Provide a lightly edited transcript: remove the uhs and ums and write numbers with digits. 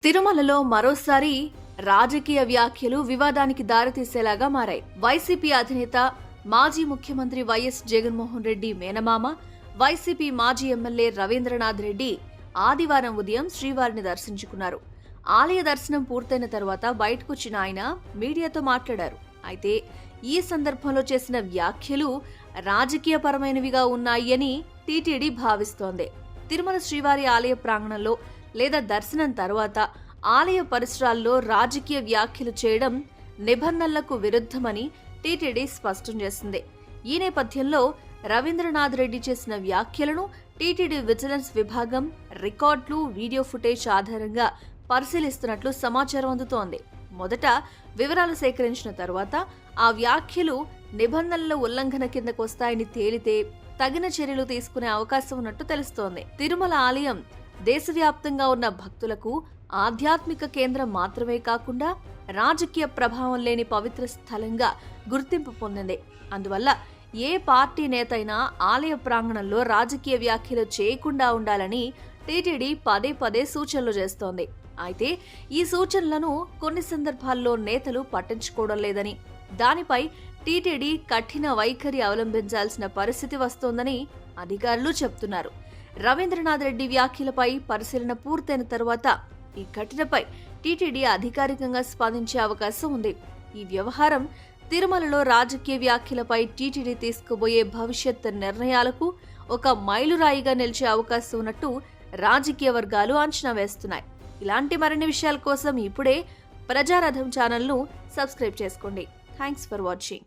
తిరుమలలో మరోసారి రాజకీయ వ్యాఖ్యలు వివాదానికి దారితీసేలాగా మారాయి. వైసీపీ అధినేత మాజీ ముఖ్యమంత్రి వైఎస్ జగన్మోహన్ రెడ్డి మేనమామ, వైసీపీ మాజీ ఎమ్మెల్యే రవీంద్రనాథ్ రెడ్డి ఆదివారం ఉదయం శ్రీవారిని దర్శించుకున్నారు. ఆలయ దర్శనం పూర్తయిన తర్వాత బయటకొచ్చిన ఆయన మీడియాతో మాట్లాడారు. అయితే ఈ సందర్భంలో చేసిన వ్యాఖ్యలు రాజకీయపరమైనవిగా ఉన్నాయని టీటీడీ భావిస్తోంది. తిరుమల శ్రీవారి ఆలయ ప్రాంగణంలో లేదా దర్శనం తర్వాత ఆలయ పరిసరాల్లో రాజకీయ వ్యాఖ్యలు చేయడం నిబంధనలకు విరుద్ధమని టీటీడీ స్పష్టం చేసింది. ఈ నేపథ్యంలో రవీంద్రనాథ్ రెడ్డి చేసిన వ్యాఖ్యలను టీటీడీ విజిలెన్స్ విభాగం రికార్డులు, వీడియో ఫుటేజ్ ఆధారంగా పరిశీలిస్తున్నట్లు సమాచారం అందుతోంది. మొదట వివరాలు సేకరించిన తర్వాత ఆ వ్యాఖ్యలు నిబంధనల ఉల్లంఘన కిందకు వస్తాయని తేలితే తగిన చర్యలు తీసుకునే అవకాశం ఉన్నట్టు తెలుస్తోంది. తిరుమల ఆలయం దేశవ్యాప్తంగా ఉన్న భక్తులకు ఆధ్యాత్మిక కేంద్రం మాత్రమే కాకుండా రాజకీయ ప్రభావం లేని పవిత్ర స్థలంగా గుర్తింపు పొందింది. అందువల్ల ఏ పార్టీ నేత అయినా ఆలయ ప్రాంగణంలో రాజకీయ వ్యాఖ్యలు చేయకుండా ఉండాలని టీటీడీ పదే పదే సూచనలు చేస్తోంది. అయితే ఈ సూచనలను కొన్ని సందర్భాల్లో నేతలు పట్టించుకోవడం లేదని, దానిపై టీటీడీ కఠిన వైఖరి అవలంబించాల్సిన పరిస్థితి వస్తోందని అధికారులు చెబుతున్నారు. రవీంద్రనాథ్ రెడ్డి వ్యాఖ్యలపై పరిశీలన పూర్తయిన తర్వాత ఈ ఘటనపై టీటీడీ అధికారికంగా స్పందించే అవకాశం ఉంది. ఈ వ్యవహారం తిరుమలలో రాజకీయ వ్యాఖ్యలపై టీటీడీ తీసుకుపోయే భవిష్యత్ నిర్ణయాలకు ఒక మైలురాయిగా నిలిచే అవకాశం ఉన్నట్టు రాజకీయ వర్గాలు అంచనా వేస్తున్నాయి. ఇలాంటి మరిన్ని విషయాల కోసం ఇప్పుడే ప్రజారథం ఛానల్ను సబ్స్క్రైబ్ చేసుకోండి. Thanks for watching.